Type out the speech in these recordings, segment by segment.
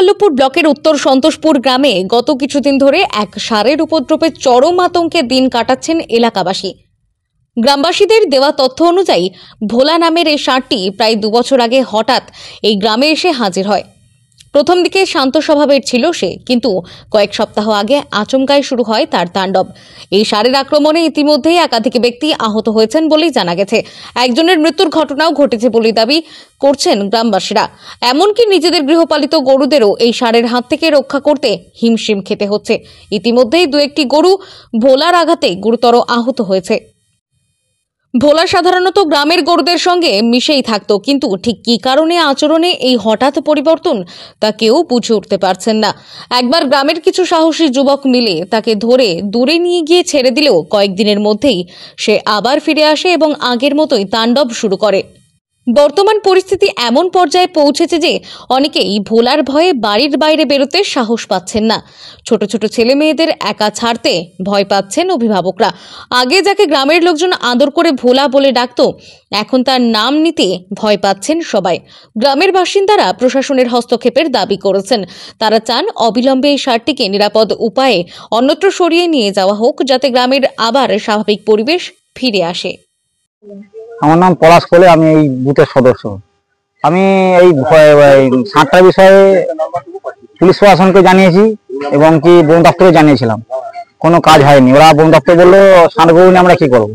গোপীবল্লভপুর ব্লকের উত্তর সন্তোষপুর গ্রামে গত কিছুদিন ধরে এক ষাঁড়ের উপদ্রবে চরম আতঙ্কে দিন কাটাচ্ছেন এলাকাবাসী। গ্রামবাসীদের দেওয়া তথ্য অনুযায়ী ভোলা নামের এই ষাঁড়টি প্রায় 2 বছর আগে হঠাৎ এই গ্রামে এসে হাজির হয়। প্রথম দিকে শান্ত স্বভাবের ছিল সে, কিন্তু কয়েক সপ্তাহ আগে আচমকাই শুরু হয় তার তাণ্ডব। এই ষাঁড়ের আক্রমণে ইতিমধ্যেই একাধিক ব্যক্তি আহত হয়েছেন বলেই জানা গেছে। একজনের মৃত্যুর ঘটনাও ঘটেছে বলে দাবি করছেন গ্রামবাসীরা। এমনকি নিজেদের গৃহপালিত গরুদেরও এই ষাঁড়ের হাত থেকে রক্ষা করতে হিমশিম খেতে হচ্ছে। ইতিমধ্যেই 2-1টি গরু ভোলার আঘাতে গুরুতর আহত হয়েছে। ভোলা সাধারণত গ্রামের গরুদের সঙ্গে মিশেই থাকতো, কিন্তু ঠিক কী কারণে আচরণে এই হঠাৎ পরিবর্তন তা কেউ বুঝে উঠতে পারছেন না। একবার গ্রামের কিছু সাহসী যুবক মিলে তাকে ধরে দূরে নিয়ে গিয়ে ছেড়ে দিলেও কয়েকদিনের মধ্যেই সে আবার ফিরে আসে এবং আগের মতোই তাণ্ডব শুরু করে। বর্তমান পরিস্থিতি এমন পর্যায়ে পৌঁছেছে যে অনেকেই ভোলার ভয়ে বাড়ির বাইরে বেরোতে সাহস পাচ্ছেন না। ছোট ছোট ছেলে মেয়েদের একা ছাড়তে ভয় পাচ্ছেন অভিভাবকরা। আগে যাকে গ্রামের লোকজন আদর করে ভোলা বলে ডাকতো, এখন তার নাম নিতে ভয় পাচ্ছেন সবাই। গ্রামের বাসিন্দারা প্রশাসনের হস্তক্ষেপের দাবি করেছেন। তারা চান অবিলম্বে এই ষাঁড়টিকে নিরাপদ উপায়ে অন্যত্র সরিয়ে নিয়ে যাওয়া হোক, যাতে গ্রামের আবার স্বাভাবিক পরিবেশ ফিরে আসে। আমার নাম পলাশ কোলে, আমি এই বুথের সদস্য। আমি এই ষাঁড়টার বিষয়ে পুলিশ প্রশাসনকে জানিয়েছি এবং কি বন দপ্তরে জানিয়েছিলাম, কোনো কাজ হয়নি। ওরা বন দপ্তর বললো ষাঁড় গরু নিয়ে আমরা কি করবো।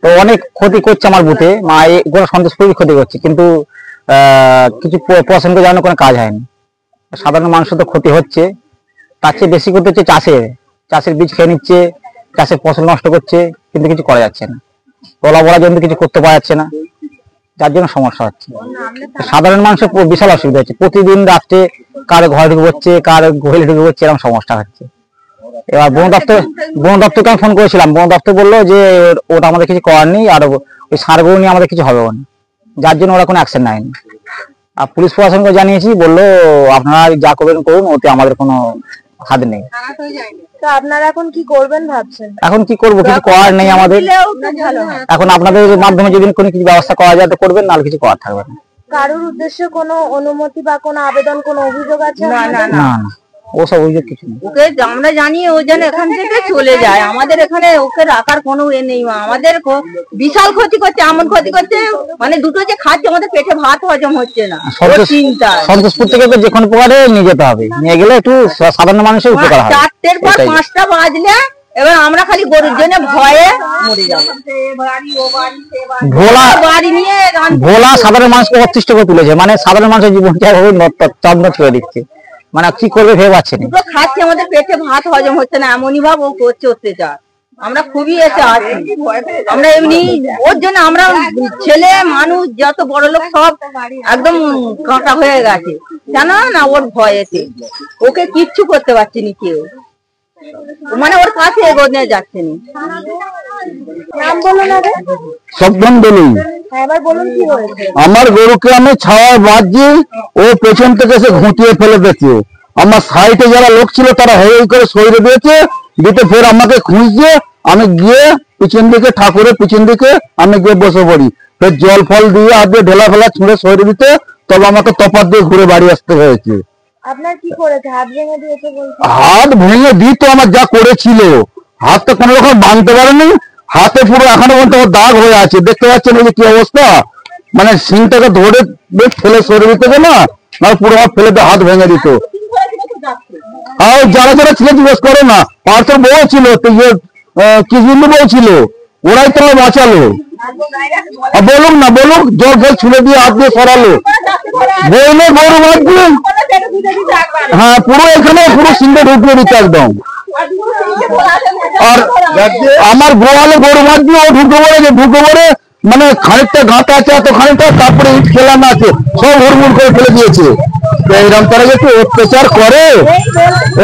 তো অনেক ক্ষতি করছে আমার বুথে, গোটা সন্তোষপুরই ক্ষতি করছে, কিন্তু কিছু প্রশাসনকে জানানো কোনো কাজ হয়নি। সাধারণ মানুষের তো ক্ষতি হচ্ছে, তার চেয়ে বেশি ক্ষতি হচ্ছে চাষের বীজ খেয়ে নিচ্ছে, চাষের ফসল নষ্ট করছে, কিন্তু কিছু করা যাচ্ছে না। বলা জন্য কিছু করতে পারা যাচ্ছে না, যার জন্য সমস্যা হচ্ছে। সাধারণ মানুষের বিশাল অসুবিধা হচ্ছে। প্রতিদিন রাত্রে কার ঘরে ঢুকে পড়ছে, কার গোহেলে ঢুকে পড়ছে, এরকম সমস্যা হচ্ছে। এবার বন দপ্তরকে আমি ফোন করেছিলাম, বন দপ্তর বললো যে ওটা আমাদের কিছু করার নেই, আর ওই ষাঁড় গরু নিয়ে আমাদের কিছু হবে না, যার জন্য ওরা কোনো অ্যাকশন নেয়নি। আর পুলিশ প্রশাসনকে জানিয়েছি, বললো আপনারা যা করবেন করুন, ওতে আমাদের কোনো হাত নেই। তো আপনারা এখন কি করবেন ভাবছেন? এখন কি করবো, কিছু করার নেই আমাদের। এখন আপনাদের মাধ্যমে যদি কোনো কিছু ব্যবস্থা করা যায় তো করবেন, নাহলে কিছু করার থাকবে না। কারোর উদ্দেশ্যে কোনো অনুমতি বা কোনো আবেদন, কোনো অভিযোগ আছে? না, ওসব অভিযোগ কিছু নেই। ওকে আমরা জানি ও যেন এখান থেকে চলে যায়, আমাদের এখানে ওকে রাখার কোনো এ নেই। আমাদের বিশাল ক্ষতি করছে, এমন ক্ষতি করছে মানে দুটো যে খাচ্ছে আমাদের পেটে ভাত হজম হচ্ছে না। সন্তোষপুর থেকে যে কোনো প্রকারে নিয়ে যেতে হবে, নিয়ে গেলে একটু সাধারণ মানুষের উপকার হবে। 4টের পর 5টা বাজলে এবার আমরা খালি গরুর জন্য ভয়ে মরে যাবো। ভোলা সাধারণ মানুষকে অতিষ্ঠ করে তুলেছে, মানে সাধারণ মানুষের জীবনটা চন্দ্র ছুঁয়ে দিচ্ছে, মানে কি করবে ভেবে পাচ্ছে না। দুটো খাচ্ছে আমাদের পেটে ভাত হজম হচ্ছে না, এমনই ভাব ও করছে অত্যাচার। আমরা খুবই এসে আছি, আমরা এমনি ওর জন্য আমরা ছেলে মানুষ যত বড় লোক সব একদম কাঁটা হয়ে গেছে, জানো না, ওর ভয়েতে ওকে কিচ্ছু করতে পারছি না কেউ, মানে ওর কাছে এগোনে যাচ্ছে না। নাম বলুন আগে। সবজন বলুন। এবার বলুন কি হয়েছে। আমার গরুকে আমি ছাওয়ায় বাঁধছি, ও পেছন থেকে এসে ঘুঁটিয়ে ফেলে দিয়েছে। আমার সাইডে যারা লোক ছিল তারা হই করে সরিয়ে দিয়েছে, দিতে ফের আমাকে খুঁজছে। আমি গিয়ে পিছন দিকে, ঠাকুরের পিছন দিকে আমি গিয়ে বসে পড়ি। ফের জল ফল দিয়ে হাত দিয়ে ঢেলা ফেলা ছুঁড়ে সরিয়ে দিতে, তবে আমাকে তপার দিয়ে ঘুরে বাড়ি আসতে হয়েছে। আপনার কি করেছে? হাত ভেঙে দিয়েছে বলছেন? হাত ভেঙে দিত, আমার যা করেছিল। হাত তো কোনো রকম ভাঙতে পারেনি, হাতে পুরো এখনো পর্যন্ত দাগ হয়ে আছে, দেখতে পাচ্ছেন এই যে কি অবস্থা। মানে সিংটাকে ধরে ফেলে সরিয়ে দিতে না, পুরো আমার ফেলে দিয়ে হাত ভেঙে দিত। আর যারা ছিল জিজ্ঞেস করে না, পার্থর বউ ছিল, কিসবিন্দু বউ ছিল, ওরাই তো বাঁচালো। বলুক না, বলুক, জল ফল ছুলে দিয়ে হাত দিয়ে সরালো। বইলে গরু বাঁধবে, হ্যাঁ, পুরো এখানে পুরো সিংটা ঢুকিয়ে দিচ্ছে একদম। আর আমার গোয়ালে গরু বাঁধবে, ও ঢুকে পড়ে মানে খানিকটা ঘাটা আছে, এত খানিকটা, তারপরে ইট খেলানো আছে, সব হুড়মুড় করে ফেলে দিয়েছে। এরকম তারা যদি অত্যাচার করে,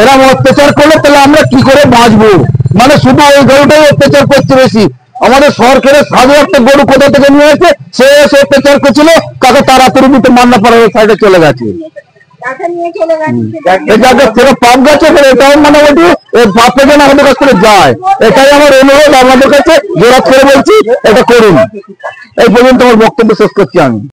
এরকম অত্যাচার করলে তাহলে আমরা কি করে বাঁচবো? মানে শুধু ওই গরুটাই অত্যাচার করছে বেশি। আমাদের সরকারের সাধু একটা গরু কোথা থেকে নিয়ে এসে সে এসে অত্যাচার করছিল, তাকে তাড়াতাড়ি দিতে মান্না পাড়ার সাইডে চলে গেছে। পাপ গাছে এটাও মানে ওটি পাপে যেন আমাদের কাছ থেকে যায়, এটাই আমার অনুরোধ আপনাদের কাছে, জোরাত করে বলছি এটা করুন। এই পর্যন্ত আমার বক্তব্য শেষ করছি আমি।